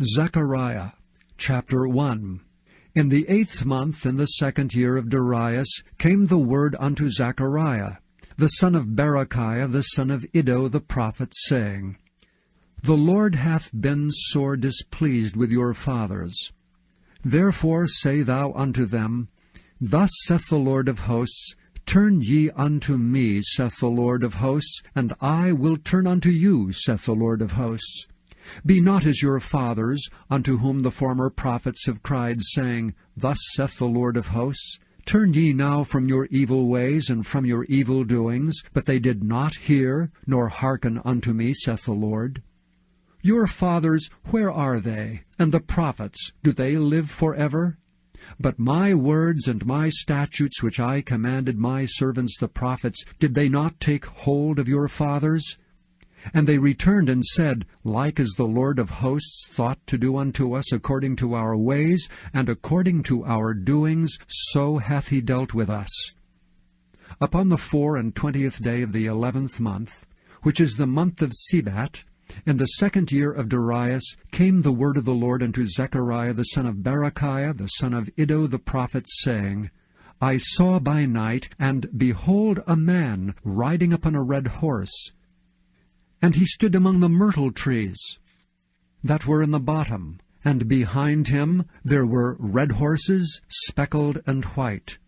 Zechariah chapter 1. In the 8th month, in the 2nd year of Darius, came the word unto Zechariah, the son of Berechiah, the son of Iddo the prophet, saying, The Lord hath been sore displeased with your fathers. Therefore say thou unto them, Thus saith the Lord of hosts, Turn ye unto me, saith the Lord of hosts, and I will turn unto you, saith the Lord of hosts. Be not as your fathers, unto whom the former prophets have cried, saying, Thus saith the Lord of hosts, Turn ye now from your evil ways and from your evil doings, but they did not hear, nor hearken unto me, saith the Lord. Your fathers, where are they? And the prophets, do they live forever? But my words and my statutes which I commanded my servants the prophets, did they not take hold of your fathers? And they returned and said, Like as the Lord of hosts thought to do unto us according to our ways, and according to our doings, so hath he dealt with us. Upon the 24th day of the 11th month, which is the month of Sebat, in the 2nd year of Darius, came the word of the Lord unto Zechariah the son of Berechiah, the son of Iddo the prophet, saying, I saw by night, and behold a man riding upon a red horse. And he stood among the myrtle trees that were in the bottom, and behind him there were red horses, speckled and white.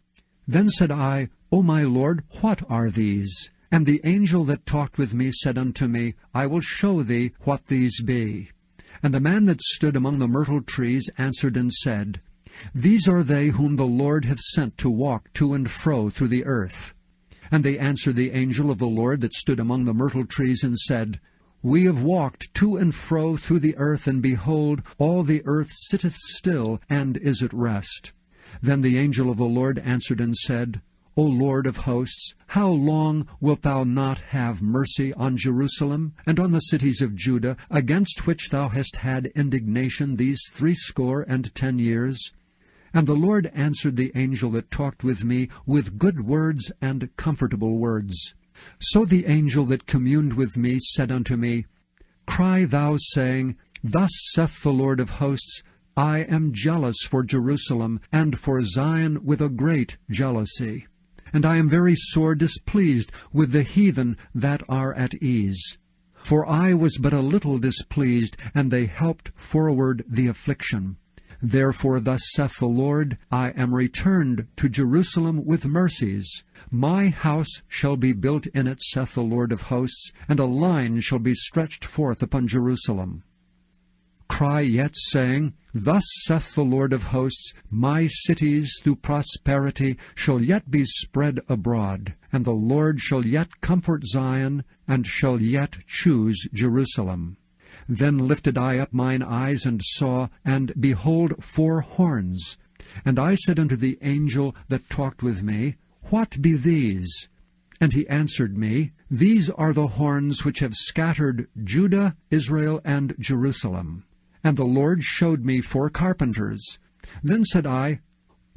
Then said I, O my Lord, what are these? And the angel that talked with me said unto me, I will show thee what these be. And the man that stood among the myrtle trees answered and said, These are they whom the Lord hath sent to walk to and fro through the earth. And they answered the angel of the Lord that stood among the myrtle trees, and said, We have walked to and fro through the earth, and behold, all the earth sitteth still, and is at rest. Then the angel of the Lord answered and said, O Lord of hosts, how long wilt thou not have mercy on Jerusalem, and on the cities of Judah, against which thou hast had indignation these 70 years? And the Lord answered the angel that talked with me with good words and comfortable words. So the angel that communed with me said unto me, Cry thou, saying, Thus saith the Lord of hosts, I am jealous for Jerusalem, and for Zion with a great jealousy. And I am very sore displeased with the heathen that are at ease. For I was but a little displeased, and they helped forward the affliction. Therefore thus saith the Lord, I am returned to Jerusalem with mercies. My house shall be built in it, saith the Lord of hosts, and a line shall be stretched forth upon Jerusalem. Cry yet, saying, Thus saith the Lord of hosts, My cities through prosperity shall yet be spread abroad, and the Lord shall yet comfort Zion, and shall yet choose Jerusalem. Then lifted I up mine eyes, and saw, and behold 4 horns. And I said unto the angel that talked with me, What be these? And he answered me, These are the horns which have scattered Judah, Israel, and Jerusalem. And the Lord showed me 4 carpenters. Then said I,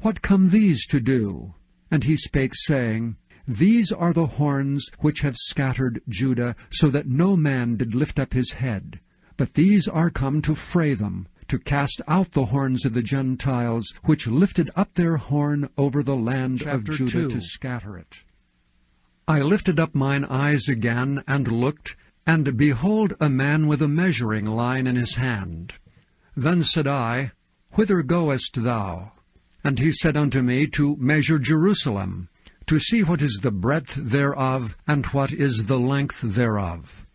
What come these to do? And he spake, saying, These are the horns which have scattered Judah, so that no man did lift up his head. But these are come to fray them, to cast out the horns of the Gentiles, which lifted up their horn over the land of Judah 2. To scatter it. I lifted up mine eyes again, and looked, and behold a man with a measuring line in his hand. Then said I, Whither goest thou? And he said unto me, To measure Jerusalem, to see what is the breadth thereof, and what is the length thereof.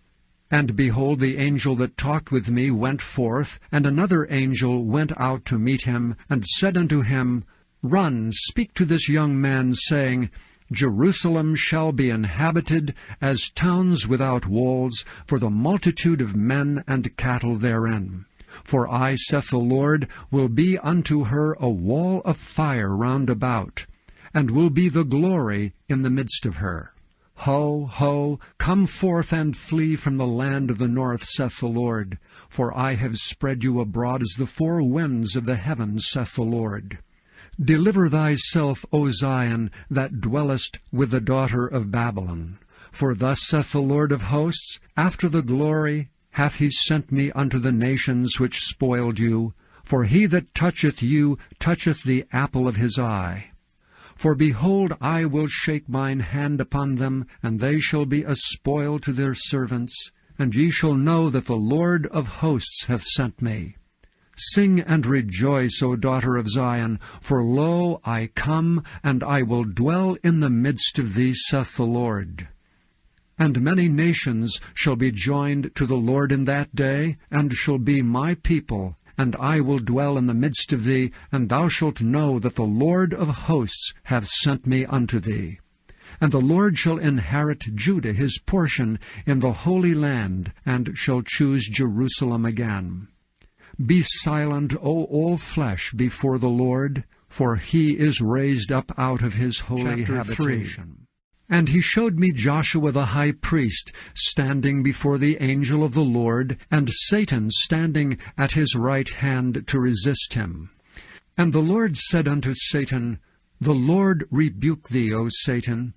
And behold, the angel that talked with me went forth, and another angel went out to meet him, and said unto him, Run, speak to this young man, saying, Jerusalem shall be inhabited as towns without walls, for the multitude of men and cattle therein. For I, saith the Lord, will be unto her a wall of fire round about, and will be the glory in the midst of her. Ho, ho, come forth and flee from the land of the north, saith the Lord. For I have spread you abroad as the 4 winds of the heavens, saith the Lord. Deliver thyself, O Zion, that dwellest with the daughter of Babylon. For thus saith the Lord of hosts, After the glory, hath he sent me unto the nations which spoiled you. For he that toucheth you toucheth the apple of his eye. For behold, I will shake mine hand upon them, and they shall be a spoil to their servants. And ye shall know that the Lord of hosts hath sent me. Sing and rejoice, O daughter of Zion, for lo, I come, and I will dwell in the midst of thee, saith the Lord. And many nations shall be joined to the Lord in that day, and shall be my people, and I will dwell in the midst of thee, and thou shalt know that the Lord of hosts hath sent me unto thee. And the Lord shall inherit Judah his portion in the Holy Land, and shall choose Jerusalem again. Be silent, O all flesh, before the Lord, for he is raised up out of his holy habitation. And he showed me Joshua the high priest standing before the angel of the Lord, and Satan standing at his right hand to resist him. And the Lord said unto Satan, The Lord rebuke thee, O Satan.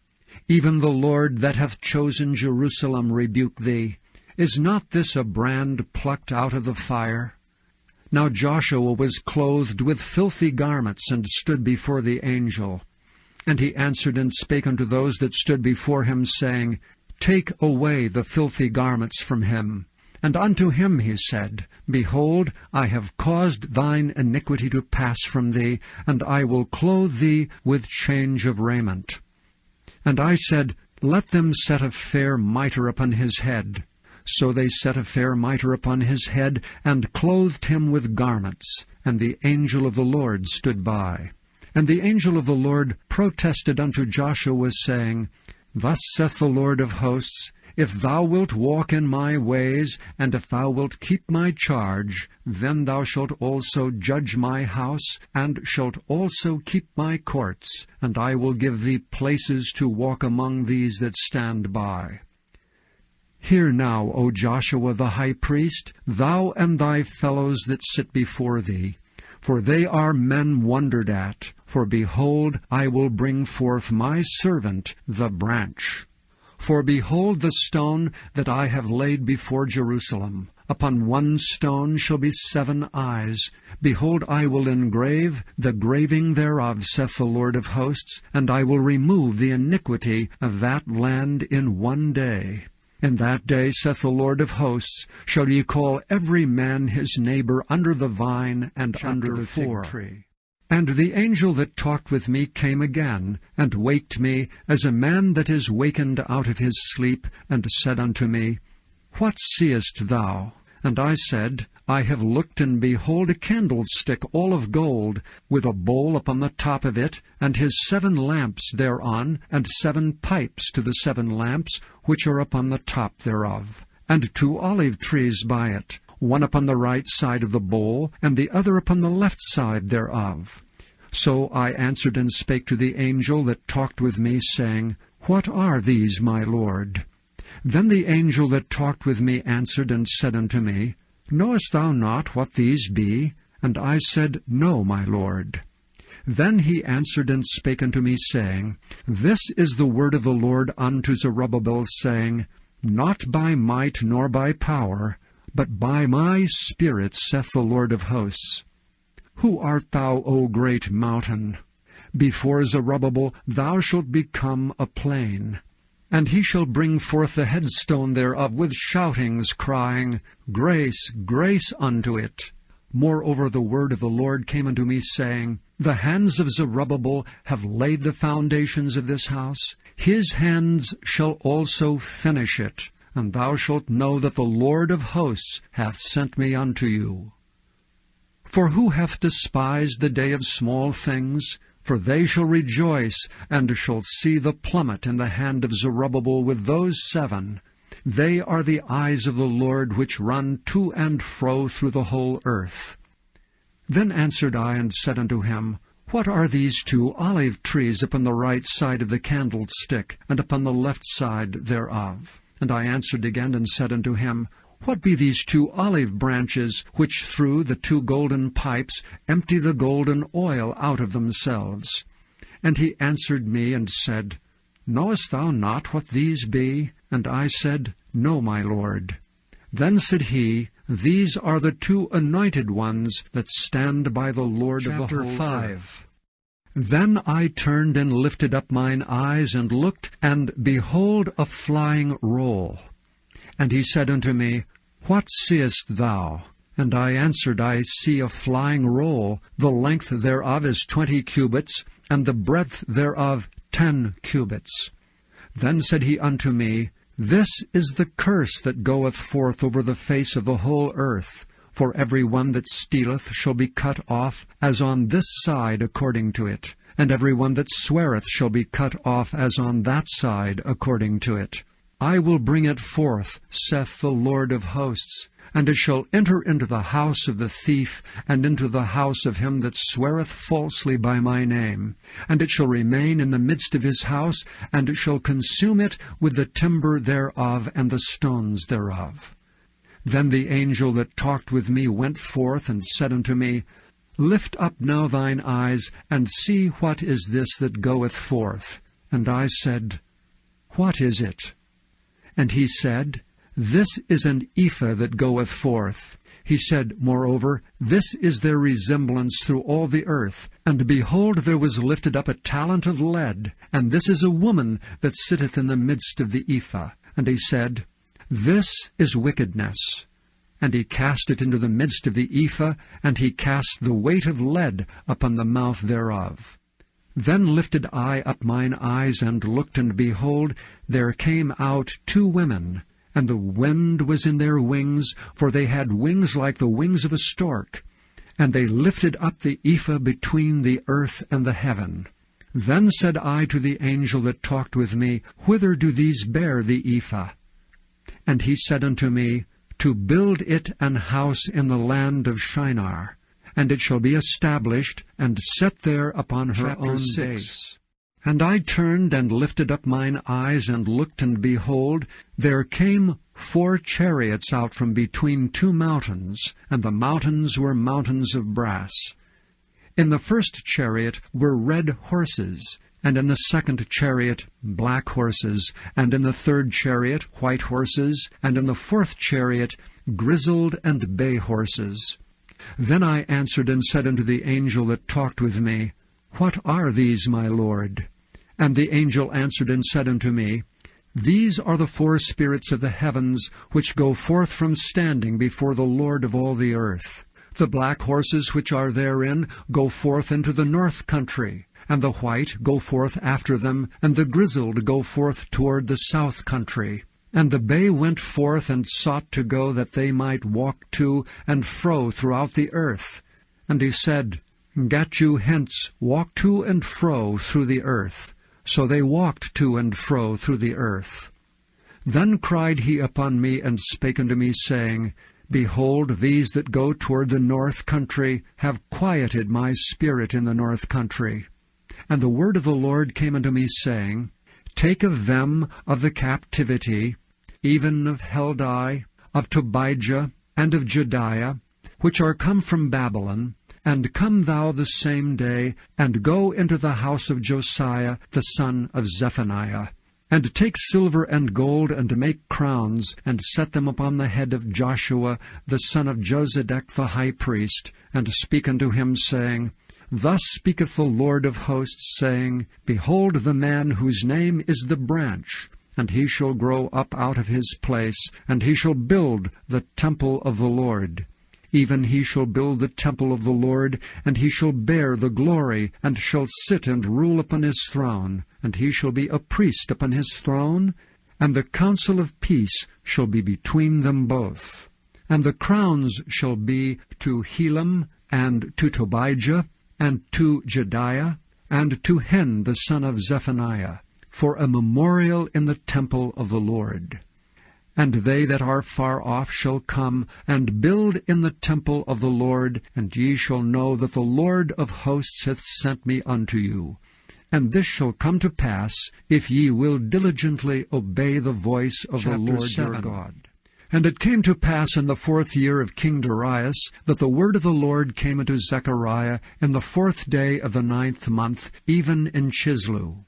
Even the Lord that hath chosen Jerusalem rebuke thee. Is not this a brand plucked out of the fire? Now Joshua was clothed with filthy garments, and stood before the angel. And he answered and spake unto those that stood before him, saying, Take away the filthy garments from him. And unto him he said, Behold, I have caused thine iniquity to pass from thee, and I will clothe thee with change of raiment. And I said, Let them set a fair mitre upon his head. So they set a fair mitre upon his head, and clothed him with garments. And the angel of the Lord stood by. And the angel of the Lord protested unto Joshua, saying, Thus saith the Lord of hosts, If thou wilt walk in my ways, and if thou wilt keep my charge, then thou shalt also judge my house, and shalt also keep my courts, and I will give thee places to walk among these that stand by. Hear now, O Joshua the high priest, thou and thy fellows that sit before thee, for they are men wondered at. For behold, I will bring forth my servant, the branch. For behold the stone that I have laid before Jerusalem. Upon one stone shall be 7 eyes. Behold, I will engrave the graving thereof, saith the Lord of hosts, and I will remove the iniquity of that land in one day. In that day, saith the Lord of hosts, shall ye call every man his neighbor under the vine and under the fig tree. And the angel that talked with me came again, and waked me, as a man that is wakened out of his sleep, and said unto me, What seest thou? And I said, I have looked, and behold a candlestick all of gold, with a bowl upon the top of it, and his 7 lamps thereon, and 7 pipes to the 7 lamps, which are upon the top thereof, and 2 olive trees by it, one upon the right side of the bowl, and the other upon the left side thereof. So I answered and spake to the angel that talked with me, saying, What are these, my Lord? Then the angel that talked with me answered and said unto me, Knowest thou not what these be? And I said, No, my Lord. Then he answered and spake unto me, saying, This is the word of the Lord unto Zerubbabel, saying, Not by might nor by power, but by my Spirit, saith the Lord of hosts. Who art thou, O great mountain? Before Zerubbabel thou shalt become a plain. And he shall bring forth the headstone thereof with shoutings, crying, Grace, grace unto it. Moreover the word of the Lord came unto me, saying, The hands of Zerubbabel have laid the foundations of this house. His hands shall also finish it. And thou shalt know that the Lord of hosts hath sent me unto you. For who hath despised the day of small things? For they shall rejoice, and shall see the plummet in the hand of Zerubbabel with those 7. They are the eyes of the Lord, which run to and fro through the whole earth. Then answered I and said unto him, What are these 2 olive trees upon the right side of the candlestick, and upon the left side thereof? And I answered again and said unto him, What be these 2 olive branches, which through the 2 golden pipes empty the golden oil out of themselves? And he answered me and said, Knowest thou not what these be? And I said, No, my Lord. Then said he, These are the 2 anointed ones that stand by the Lord of the whole 5. Earth. Then I turned and lifted up mine eyes, and looked, and behold a flying roll. And he said unto me, What seest thou? And I answered, I see a flying roll. The length thereof is 20 cubits, and the breadth thereof 10 cubits. Then said he unto me, This is the curse that goeth forth over the face of the whole earth. For every one that stealeth shall be cut off, as on this side according to it. And every one that sweareth shall be cut off, as on that side according to it. I will bring it forth, saith the Lord of hosts, and it shall enter into the house of the thief, and into the house of him that sweareth falsely by my name. And it shall remain in the midst of his house, and it shall consume it with the timber thereof and the stones thereof. Then the angel that talked with me went forth, and said unto me, Lift up now thine eyes, and see what is this that goeth forth. And I said, What is it? And he said, This is an ephah that goeth forth. He said, Moreover, this is their resemblance through all the earth. And behold, there was lifted up a talent of lead, and this is a woman that sitteth in the midst of the ephah. And he said, This is wickedness. And he cast it into the midst of the ephah, and he cast the weight of lead upon the mouth thereof. Then lifted I up mine eyes, and looked, and behold, there came out 2 women, and the wind was in their wings, for they had wings like the wings of a stork. And they lifted up the ephah between the earth and the heaven. Then said I to the angel that talked with me, Whither do these bear the ephah? And he said unto me, To build it an house in the land of Shinar. And it shall be established, and set there upon her own base. And I turned and lifted up mine eyes, and looked, and behold, there came 4 chariots out from between 2 mountains, and the mountains were mountains of brass. In the first chariot were red horses, and in the second chariot black horses, and in the third chariot white horses, and in the fourth chariot grizzled and bay horses. Then I answered and said unto the angel that talked with me, What are these, my Lord? And the angel answered and said unto me, These are the 4 spirits of the heavens, which go forth from standing before the Lord of all the earth. The black horses which are therein go forth into the north country, and the white go forth after them, and the grizzled go forth toward the south country. And the bay went forth and sought to go, that they might walk to and fro throughout the earth. And he said, Get you hence, walk to and fro through the earth. So they walked to and fro through the earth. Then cried he upon me, and spake unto me, saying, Behold, these that go toward the north country have quieted my spirit in the north country. And the word of the Lord came unto me, saying, Take of them of the captivity, even of Heldai, of Tobijah, and of Jediah, which are come from Babylon, and come thou the same day, and go into the house of Josiah the son of Zephaniah, and take silver and gold, and make crowns, and set them upon the head of Joshua the son of Josedech the high priest, and speak unto him, saying, Thus speaketh the Lord of hosts, saying, Behold the man whose name is the branch, and he shall grow up out of his place, and he shall build the temple of the Lord. Even he shall build the temple of the Lord, and he shall bear the glory, and shall sit and rule upon his throne, and he shall be a priest upon his throne, and the counsel of peace shall be between them both. And the crowns shall be to Helam, and to Tobijah, and to Jediah, and to Hen the son of Zephaniah, for a memorial in the temple of the Lord. And they that are far off shall come, and build in the temple of the Lord, and ye shall know that the Lord of hosts hath sent me unto you. And this shall come to pass, if ye will diligently obey the voice of the Lord your God. And it came to pass in the 4th year of King Darius, that the word of the Lord came unto Zechariah in the 4th day of the 9th month, even in Chislu,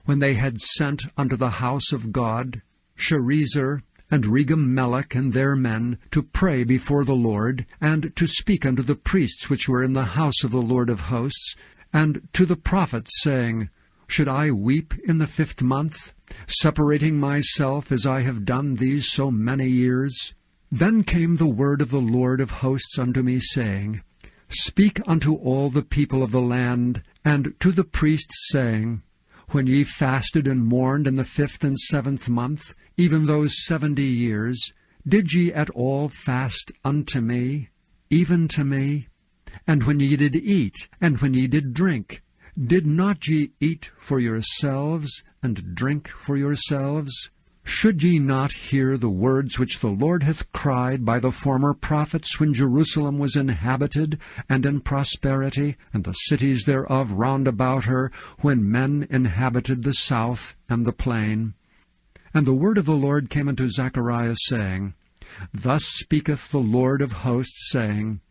when they had sent unto the house of God Sherezer, and Regem-melech and their men, to pray before the Lord, and to speak unto the priests which were in the house of the Lord of hosts, and to the prophets, saying, Should I weep in the 5th month, separating myself as I have done these so many years? Then came the word of the Lord of hosts unto me, saying, Speak unto all the people of the land, and to the priests, saying, When ye fasted and mourned in the 5th and 7th month, even those 70 years, did ye at all fast unto me, even to me? And when ye did eat, and when ye did drink, did not ye eat for yourselves, and drink for yourselves? Should ye not hear the words which the Lord hath cried by the former prophets, when Jerusalem was inhabited and in prosperity, and the cities thereof round about her, when men inhabited the south and the plain? And the word of the Lord came unto Zechariah, saying, Thus speaketh the Lord of hosts, saying,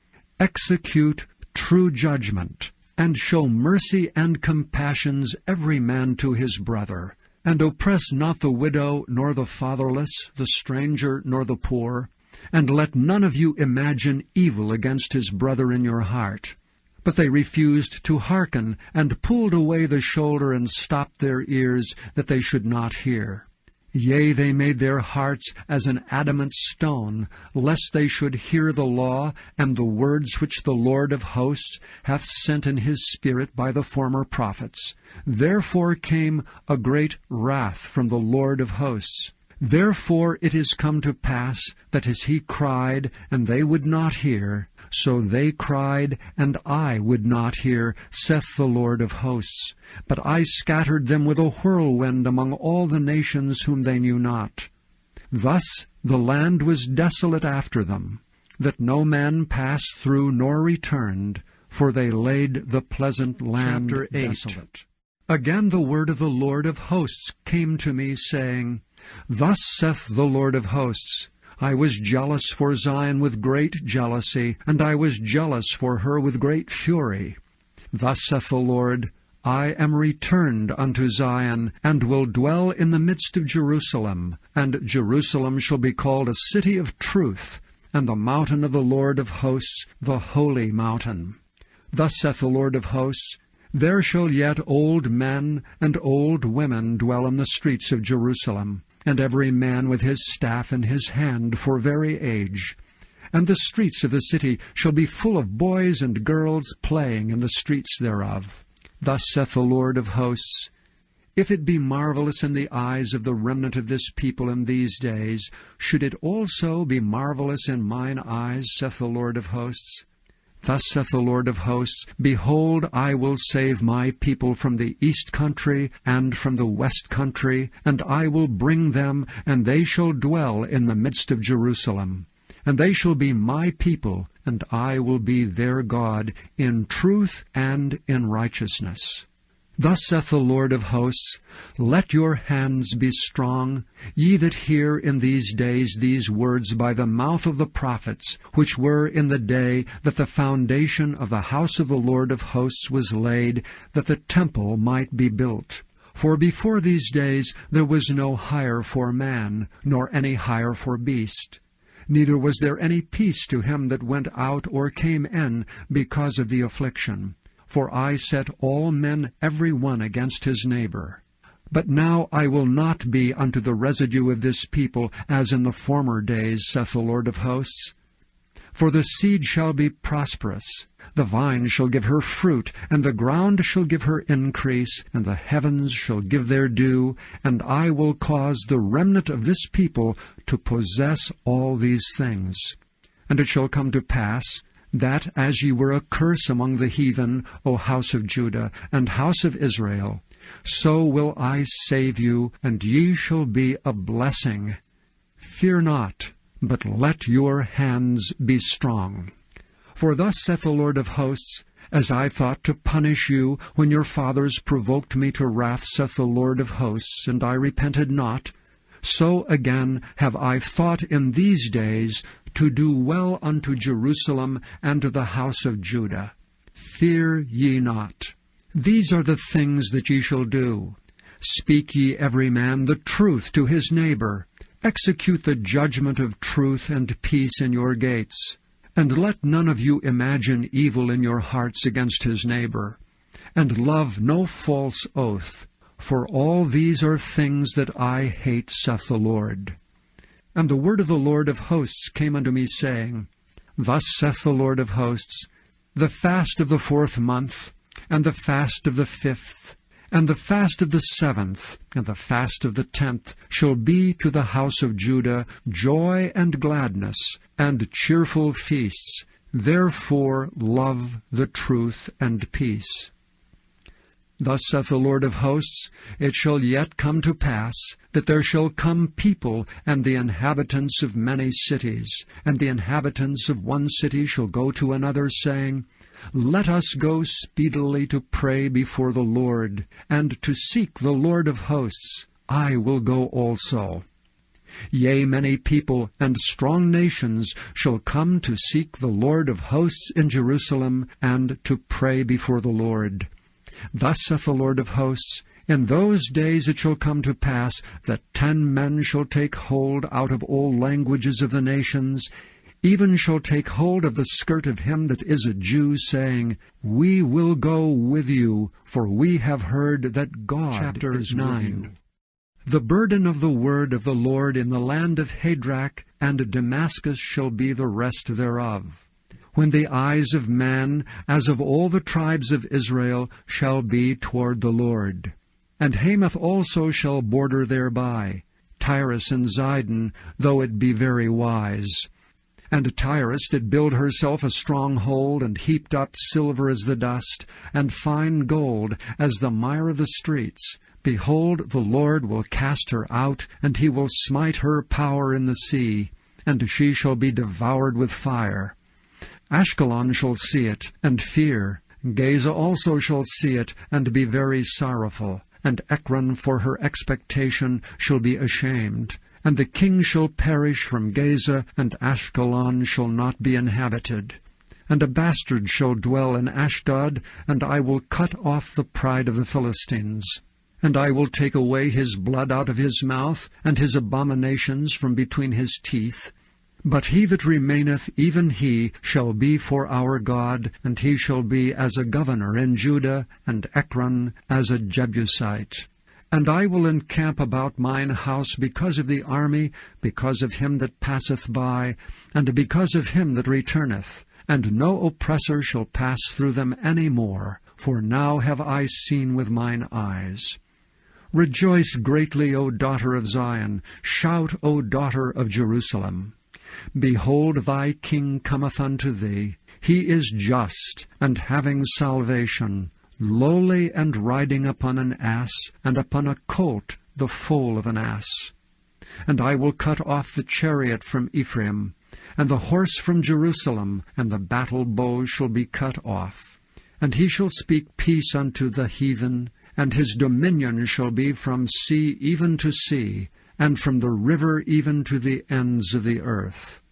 Execute true judgment, and show mercy and compassions every man to his brother, and oppress not the widow, nor the fatherless, the stranger, nor the poor, and let none of you imagine evil against his brother in your heart. But they refused to hearken, and pulled away the shoulder, and stopped their ears, that they should not hear. Yea, they made their hearts as an adamant stone, lest they should hear the law, and the words which the Lord of hosts hath sent in his Spirit by the former prophets. Therefore came a great wrath from the Lord of hosts. Therefore it is come to pass, that as he cried, and they would not hear, so they cried, and I would not hear, saith the Lord of hosts. But I scattered them with a whirlwind among all the nations whom they knew not. Thus the land was desolate after them, that no man passed through nor returned, for they laid the pleasant land Chapter 8. desolate. Again the word of the Lord of hosts came to me, saying, Thus saith the Lord of hosts, I was jealous for Zion with great jealousy, and I was jealous for her with great fury. Thus saith the Lord, I am returned unto Zion, and will dwell in the midst of Jerusalem, and Jerusalem shall be called a city of truth, and the mountain of the Lord of hosts, the holy mountain. Thus saith the Lord of hosts, There shall yet old men and old women dwell in the streets of Jerusalem, and every man with his staff in his hand for very age. And the streets of the city shall be full of boys and girls playing in the streets thereof. Thus saith the Lord of hosts, If it be marvelous in the eyes of the remnant of this people in these days, should it also be marvelous in mine eyes, saith the Lord of hosts? Thus saith the Lord of hosts, Behold, I will save my people from the east country and from the west country, and I will bring them, and they shall dwell in the midst of Jerusalem. And they shall be my people, and I will be their God, in truth and in righteousness. Thus saith the Lord of hosts, Let your hands be strong, ye that hear in these days these words by the mouth of the prophets, which were in the day that the foundation of the house of the Lord of hosts was laid, that the temple might be built. For before these days there was no hire for man, nor any hire for beast. Neither was there any peace to him that went out or came in, because of the affliction. For I set all men every one against his neighbor. But now I will not be unto the residue of this people as in the former days, saith the Lord of hosts. For the seed shall be prosperous, the vine shall give her fruit, and the ground shall give her increase, and the heavens shall give their dew, and I will cause the remnant of this people to possess all these things. And it shall come to pass, that as ye were a curse among the heathen, O house of Judah, and house of Israel, so will I save you, and ye shall be a blessing. Fear not, but let your hands be strong. For thus saith the Lord of hosts, As I thought to punish you, when your fathers provoked me to wrath, saith the Lord of hosts, and I repented not, so again have I thought in these days to do well unto Jerusalem and to the house of Judah. Fear ye not. These are the things that ye shall do. Speak ye every man the truth to his neighbor, Execute the judgment of truth and peace in your gates. And let none of you imagine evil in your hearts against his neighbor. And love no false oath, for all these are things that I hate, saith the Lord. And the word of the Lord of hosts came unto me, saying, Thus saith the Lord of hosts, The fast of the 4th month, and the fast of the 5th, and the fast of the 7th, and the fast of the 10th, shall be to the house of Judah joy and gladness, and cheerful feasts. Therefore love the truth and peace. Thus saith the Lord of hosts, It shall yet come to pass, that there shall come people, and the inhabitants of many cities, and the inhabitants of one city shall go to another, saying, Let us go speedily to pray before the Lord, and to seek the Lord of hosts. I will go also. Yea, many people and strong nations shall come to seek the Lord of hosts in Jerusalem, and to pray before the Lord. Thus saith the Lord of hosts, In those days it shall come to pass that 10 men shall take hold out of all languages of the nations, even shall take hold of the skirt of him that is a Jew, saying, We will go with you, for we have heard that God Chapter is 9. The burden of the word of the Lord in the land of Hadrach and Damascus shall be the rest thereof, when the eyes of man, as of all the tribes of Israel, shall be toward the Lord. And Hamath also shall border thereby, Tyrus and Zidon, though it be very wise. And Tyrus did build herself a stronghold, and heaped up silver as the dust, and fine gold as the mire of the streets. Behold, the Lord will cast her out, and he will smite her power in the sea, and she shall be devoured with fire. Ashkelon shall see it, and fear. Gaza also shall see it, and be very sorrowful. And Ekron for her expectation shall be ashamed. And the king shall perish from Gaza, and Ashkelon shall not be inhabited. And a bastard shall dwell in Ashdod, and I will cut off the pride of the Philistines. And I will take away his blood out of his mouth, and his abominations from between his teeth. But he that remaineth, even he, shall be for our God, and he shall be as a governor in Judah, and Ekron as a Jebusite. And I will encamp about mine house because of the army, because of him that passeth by, and because of him that returneth. And no oppressor shall pass through them any more, for now have I seen with mine eyes. Rejoice greatly, O daughter of Zion. Shout, O daughter of Jerusalem. Behold, thy king cometh unto thee. He is just, and having salvation, lowly, and riding upon an ass, and upon a colt, the foal of an ass. And I will cut off the chariot from Ephraim, and the horse from Jerusalem, and the battle bow shall be cut off. And he shall speak peace unto the heathen, and his dominion shall be from sea even to sea, and from the river even to the ends of the earth.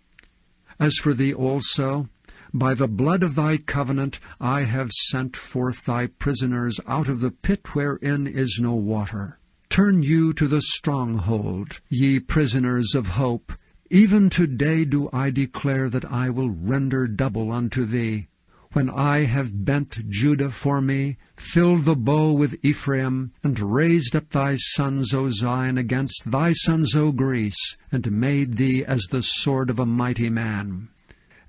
As for thee also, by the blood of thy covenant I have sent forth thy prisoners out of the pit wherein is no water. Turn you to the stronghold, ye prisoners of hope. Even today do I declare that I will render double unto thee. When I have bent Judah for me, filled the bow with Ephraim, and raised up thy sons, O Zion, against thy sons, O Greece, and made thee as the sword of a mighty man.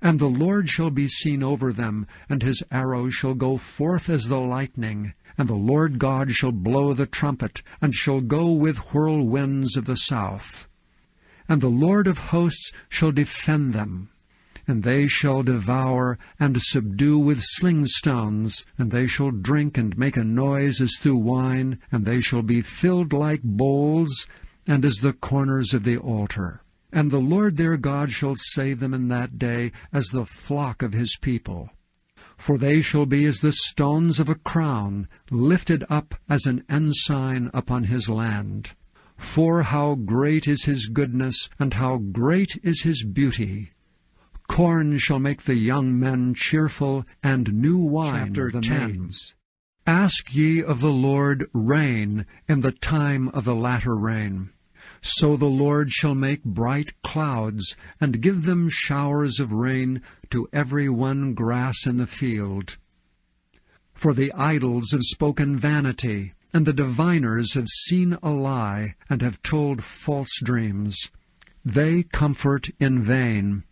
And the Lord shall be seen over them, and his arrow shall go forth as the lightning, and the Lord God shall blow the trumpet, and shall go with whirlwinds of the south. And the Lord of hosts shall defend them. And they shall devour and subdue with slingstones, and they shall drink and make a noise as through wine, and they shall be filled like bowls, and as the corners of the altar. And the Lord their God shall save them in that day as the flock of his people. For they shall be as the stones of a crown, lifted up as an ensign upon his land. For how great is his goodness, and how great is his beauty! Corn shall make the young men cheerful, and new wine the maids. Ask ye of the Lord rain in the time of the latter rain. So the Lord shall make bright clouds, and give them showers of rain to every one grass in the field. For the idols have spoken vanity, and the diviners have seen a lie, and have told false dreams. They comfort in vain.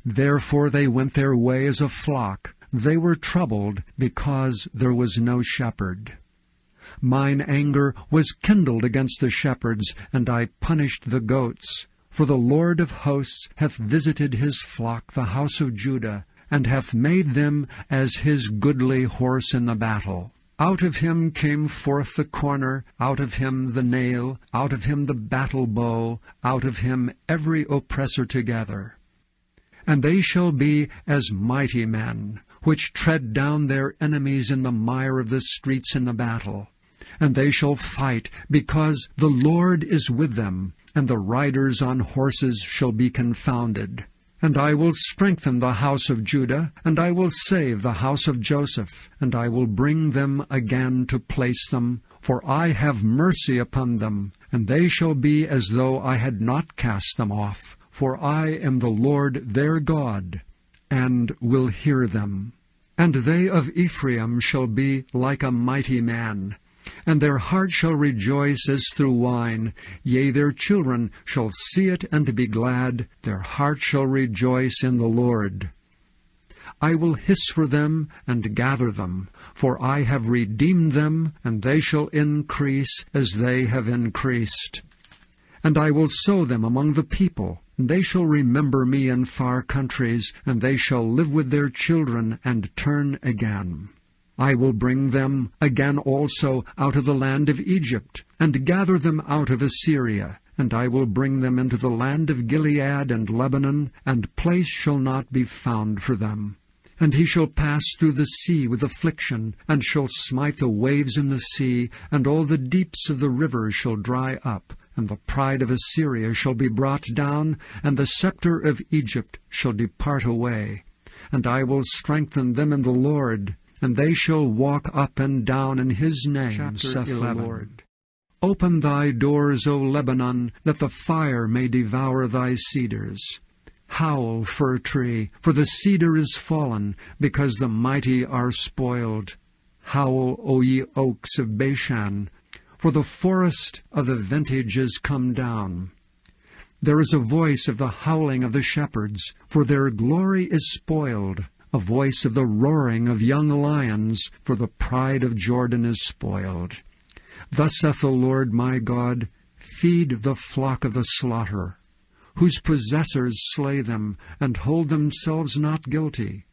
Therefore they went their way as a flock. They were troubled, because there was no shepherd. Mine anger was kindled against the shepherds, and I punished the goats. For the Lord of hosts hath visited his flock, the house of Judah, and hath made them as his goodly horse in the battle. Out of him came forth the corner, out of him the nail, out of him the battle bow, out of him every oppressor together. And they shall be as mighty men, which tread down their enemies in the mire of the streets in the battle. And they shall fight, because the Lord is with them, and the riders on horses shall be confounded. And I will strengthen the house of Judah, and I will save the house of Joseph, and I will bring them again to place them, for I have mercy upon them, and they shall be as though I had not cast them off, for I am the Lord their God, and will hear them. And they of Ephraim shall be like a mighty man, and their heart shall rejoice as through wine. Yea, their children shall see it and be glad. Their heart shall rejoice in the Lord. I will hiss for them and gather them, for I have redeemed them, and they shall increase as they have increased. And I will sow them among the people, and they shall remember me in far countries, and they shall live with their children and turn again. I will bring them again also out of the land of Egypt, and gather them out of Assyria, and I will bring them into the land of Gilead and Lebanon, and place shall not be found for them. And he shall pass through the sea with affliction, and shall smite the waves in the sea, and all the deeps of the rivers shall dry up, and the pride of Assyria shall be brought down, and the scepter of Egypt shall depart away. And I will strengthen them in the Lord, and they shall walk up and down in his name, saith the Lord. Open thy doors, O Lebanon, that the fire may devour thy cedars. Howl, fir tree, for the cedar is fallen, because the mighty are spoiled. Howl, O ye oaks of Bashan, for the forest of the vintage is come down. There is a voice of the howling of the shepherds, for their glory is spoiled. A voice of the roaring of young lions, for the pride of Jordan is spoiled. Thus saith the Lord my God, feed the flock of the slaughter, whose possessors slay them, and hold themselves not guilty.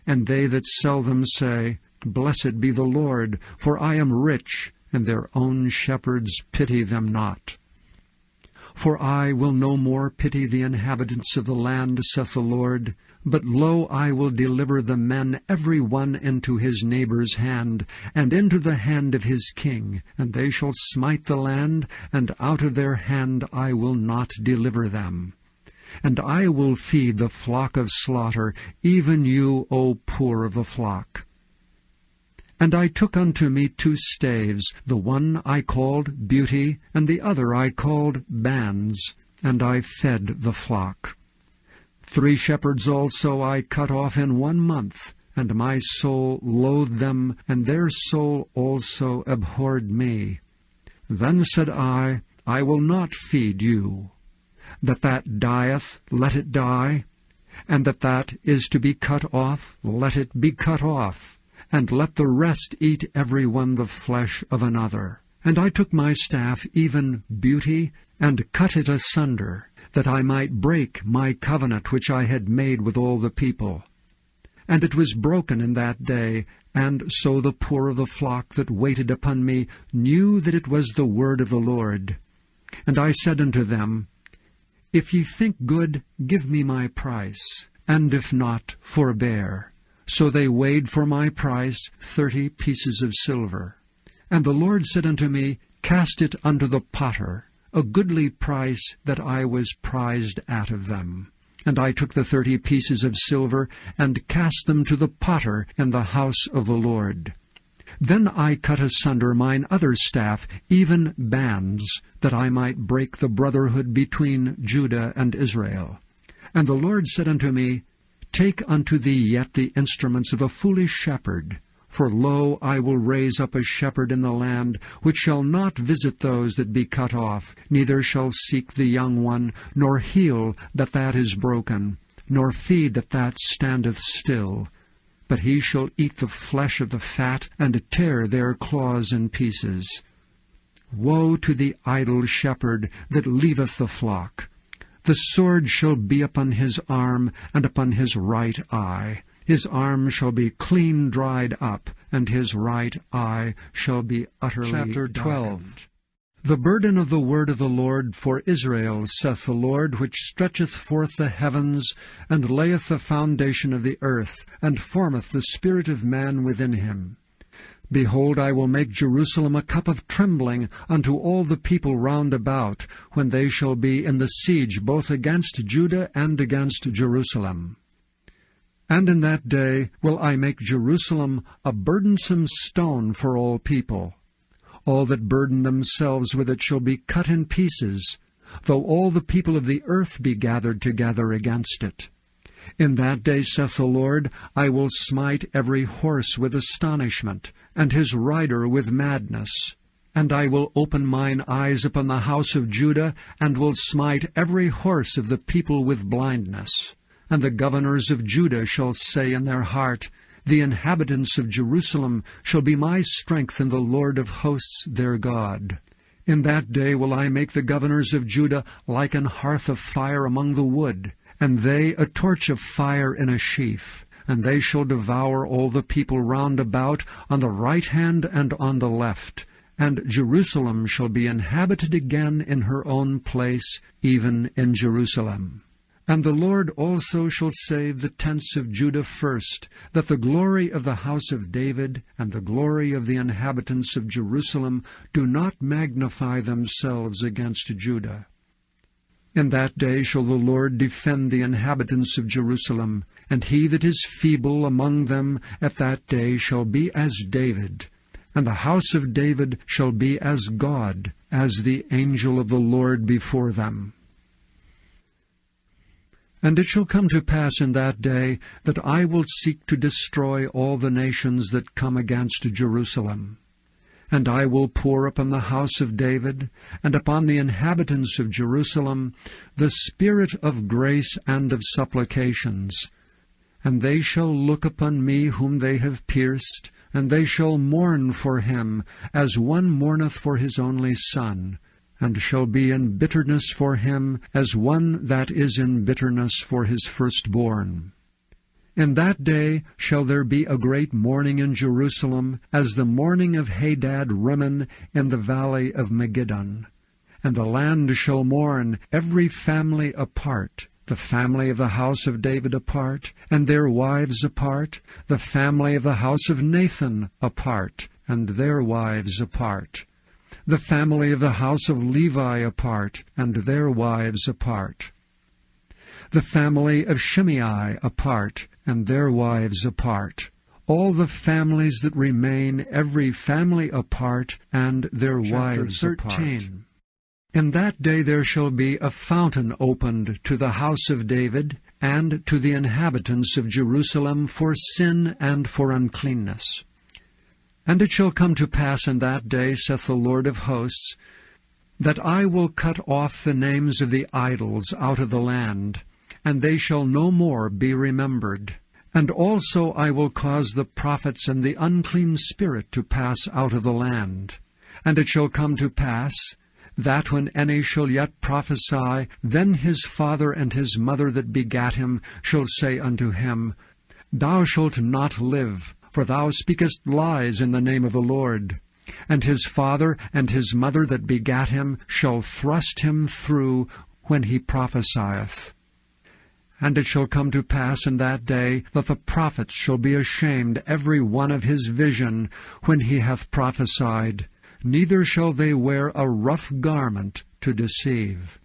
And they that sell them say, Blessed be the Lord, for I am rich, and their own shepherds pity them not. For I will no more pity the inhabitants of the land, saith the Lord, but lo, I will deliver the men every one into his neighbor's hand, and into the hand of his king, and they shall smite the land, and out of their hand I will not deliver them. And I will feed the flock of slaughter, even you, O poor of the flock. And I took unto me 2 staves, the one I called Beauty, and the other I called Bands, and I fed the flock. 3 shepherds also I cut off in 1 month, and my soul loathed them, and their soul also abhorred me. Then said I will not feed you. That dieth, let it die, and that is to be cut off, let it be cut off, and let the rest eat every one the flesh of another. And I took my staff, even Beauty, and cut it asunder, that I might break my covenant which I had made with all the people. And it was broken in that day, and so the poor of the flock that waited upon me knew that it was the word of the Lord. And I said unto them, If ye think good, give me my price, and if not, forbear. So they weighed for my price 30 pieces of silver. And the Lord said unto me, Cast it unto the potter, a goodly price that I was prized at of them. And I took the 30 pieces of silver, and cast them to the potter in the house of the Lord. Then I cut asunder mine other staff, even bands, that I might break the brotherhood between Judah and Israel. And the Lord said unto me, Take unto thee yet the instruments of a foolish shepherd. For lo, I will raise up a shepherd in the land, which shall not visit those that be cut off, neither shall seek the young one, nor heal that is broken, nor feed that standeth still. But he shall eat the flesh of the fat, and tear their claws in pieces. Woe to the idle shepherd that leaveth the flock! The sword shall be upon his arm, and upon his right eye. His arm shall be clean dried up, and his right eye shall be utterly Chapter 12. darkened. The burden of the word of the Lord for Israel, saith the Lord, which stretcheth forth the heavens, and layeth the foundation of the earth, and formeth the spirit of man within him. Behold, I will make Jerusalem a cup of trembling unto all the people round about, when they shall be in the siege both against Judah and against Jerusalem. And in that day will I make Jerusalem a burdensome stone for all people. All that burden themselves with it shall be cut in pieces, though all the people of the earth be gathered together against it. In that day, saith the Lord, I will smite every horse with astonishment, and his rider with madness. And I will open mine eyes upon the house of Judah, and will smite every horse of the people with blindness. And the governors of Judah shall say in their heart, The inhabitants of Jerusalem shall be my strength in the Lord of hosts their God. In that day will I make the governors of Judah like an hearth of fire among the wood, and they a torch of fire in a sheaf. And they shall devour all the people round about, on the right hand and on the left. And Jerusalem shall be inhabited again in her own place, even in Jerusalem. And the Lord also shall save the tents of Judah first, that the glory of the house of David and the glory of the inhabitants of Jerusalem do not magnify themselves against Judah. In that day shall the Lord defend the inhabitants of Jerusalem, and he that is feeble among them at that day shall be as David, and the house of David shall be as God, as the angel of the Lord before them. And it shall come to pass in that day that I will seek to destroy all the nations that come against Jerusalem. And I will pour upon the house of David, and upon the inhabitants of Jerusalem, the spirit of grace and of supplications. And they shall look upon me whom they have pierced, and they shall mourn for him, as one mourneth for his only son, and shall be in bitterness for him, as one that is in bitterness for his firstborn. In that day shall there be a great mourning in Jerusalem, as the mourning of Hadad Rimmon in the valley of Megiddon. And the land shall mourn, every family apart, the family of the house of David apart, and their wives apart, the family of the house of Nathan apart, and their wives apart, the family of the house of Levi apart, and their wives apart, the family of Shimei apart, and their wives apart, all the families that remain, every family apart, and their wives apart. In that day there shall be a fountain opened to the house of David, and to the inhabitants of Jerusalem for sin and for uncleanness. And it shall come to pass in that day, saith the Lord of hosts, that I will cut off the names of the idols out of the land, and they shall no more be remembered. And also I will cause the prophets and the unclean spirit to pass out of the land. And it shall come to pass, that when any shall yet prophesy, then his father and his mother that begat him shall say unto him, Thou shalt not live, for thou speakest lies in the name of the Lord. And his father and his mother that begat him shall thrust him through when he prophesieth. And it shall come to pass in that day that the prophets shall be ashamed every one of his vision when he hath prophesied, neither shall they wear a rough garment to deceive.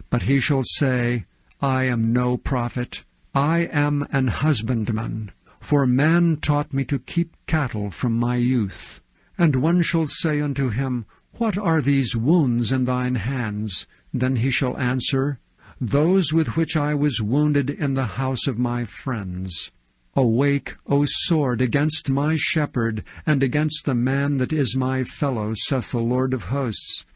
But he shall say, I am no prophet, I am an husbandman. For man taught me to keep cattle from my youth. And one shall say unto him, What are these wounds in thine hands? Then he shall answer, Those with which I was wounded in the house of my friends. Awake, O sword, against my shepherd, and against the man that is my fellow, saith the Lord of hosts.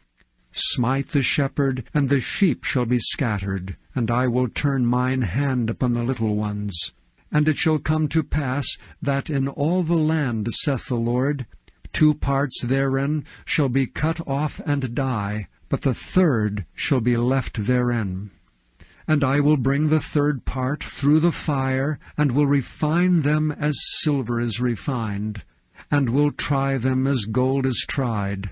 Smite the shepherd, and the sheep shall be scattered, and I will turn mine hand upon the little ones. And it shall come to pass, that in all the land, saith the Lord, 2 parts therein shall be cut off and die, but the third shall be left therein. And I will bring the third part through the fire, and will refine them as silver is refined, and will try them as gold is tried.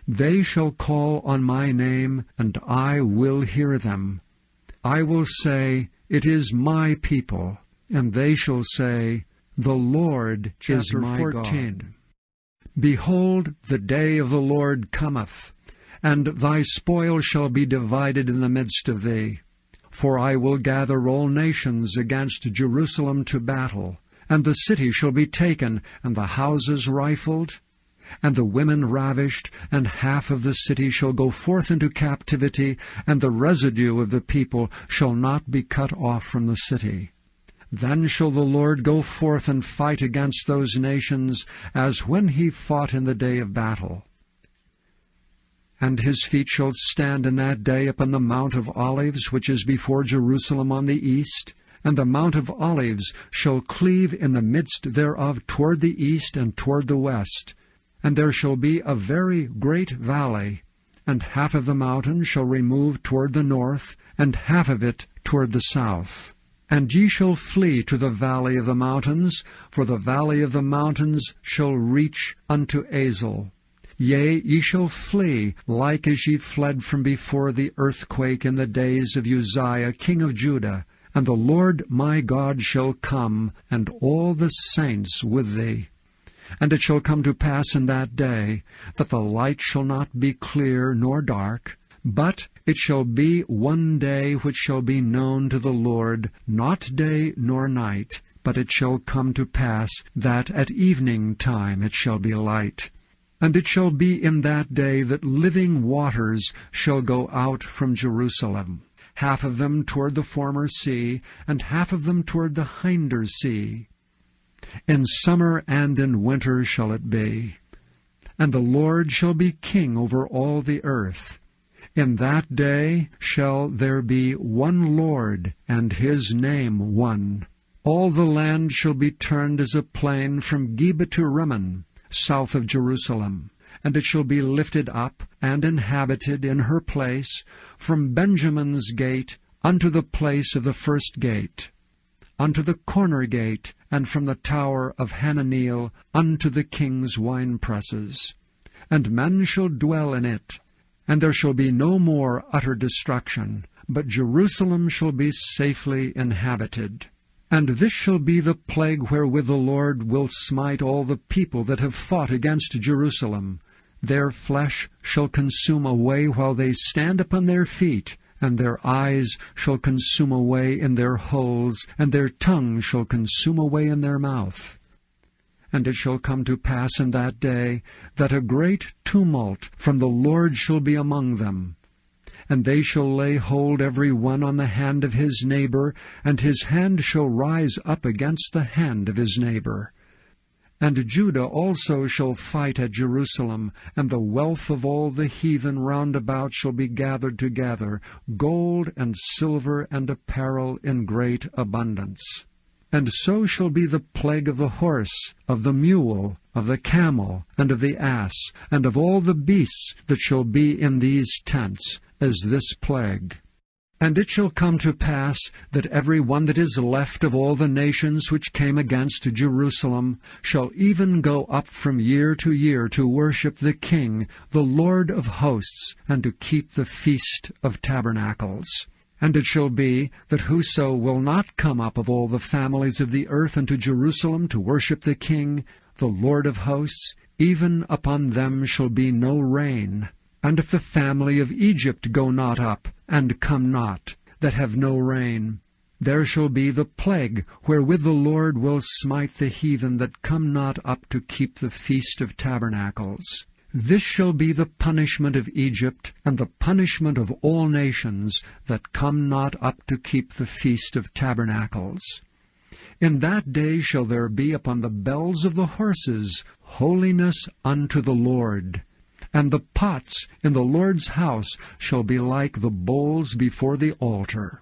They shall call on my name, and I will hear them. I will say, It is my people, and they shall say, The Lord is my 14. God. Behold, the day of the Lord cometh, and thy spoil shall be divided in the midst of thee. For I will gather all nations against Jerusalem to battle, and the city shall be taken, and the houses rifled, and the women ravished, and half of the city shall go forth into captivity, and the residue of the people shall not be cut off from the city. Then shall the Lord go forth and fight against those nations, as when he fought in the day of battle. And his feet shall stand in that day upon the Mount of Olives, which is before Jerusalem on the east, and the Mount of Olives shall cleave in the midst thereof toward the east and toward the west. And there shall be a very great valley, and half of the mountain shall remove toward the north, and half of it toward the south. And ye shall flee to the valley of the mountains, for the valley of the mountains shall reach unto Azel. Yea, ye shall flee, like as ye fled from before the earthquake in the days of Uzziah king of Judah. And the Lord my God shall come, and all the saints with thee. And it shall come to pass in that day, that the light shall not be clear nor dark, but it shall be one day which shall be known to the Lord, not day nor night, but it shall come to pass that at evening time it shall be light. And it shall be in that day that living waters shall go out from Jerusalem, half of them toward the former sea, and half of them toward the hinder sea. In summer and in winter shall it be. And the Lord shall be king over all the earth. In that day shall there be one Lord, and his name one. All the land shall be turned as a plain from Geba to Rimmon, south of Jerusalem. And it shall be lifted up and inhabited in her place, from Benjamin's gate unto the place of the first gate, unto the corner gate, and from the tower of Hananeel unto the king's winepresses. And men shall dwell in it, and there shall be no more utter destruction, but Jerusalem shall be safely inhabited. And this shall be the plague wherewith the Lord will smite all the people that have fought against Jerusalem. Their flesh shall consume away while they stand upon their feet, and their eyes shall consume away in their holes, and their tongue shall consume away in their mouth. And it shall come to pass in that day, that a great tumult from the Lord shall be among them. And they shall lay hold every one on the hand of his neighbor, and his hand shall rise up against the hand of his neighbor. And Judah also shall fight at Jerusalem, and the wealth of all the heathen round about shall be gathered together, gold and silver and apparel in great abundance. And so shall be the plague of the horse, of the mule, of the camel, and of the ass, and of all the beasts that shall be in these tents, as this plague. And it shall come to pass that every one that is left of all the nations which came against Jerusalem shall even go up from year to worship the King, the Lord of hosts, and to keep the Feast of Tabernacles. And it shall be that whoso will not come up of all the families of the earth unto Jerusalem to worship the King, the Lord of hosts, even upon them shall be no rain. And if the family of Egypt go not up, and come not, that have no rain, there shall be the plague, wherewith the Lord will smite the heathen that come not up to keep the feast of tabernacles. This shall be the punishment of Egypt, and the punishment of all nations that come not up to keep the feast of tabernacles. In that day shall there be upon the bells of the horses holiness unto the Lord. And the pots in the Lord's house shall be like the bowls before the altar.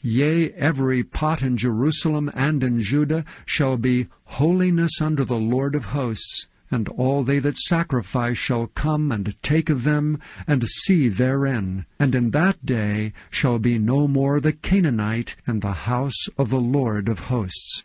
Yea, every pot in Jerusalem and in Judah shall be holiness unto the Lord of hosts, and all they that sacrifice shall come and take of them, and see therein. And in that day shall be no more the Canaanite in the house of the Lord of hosts.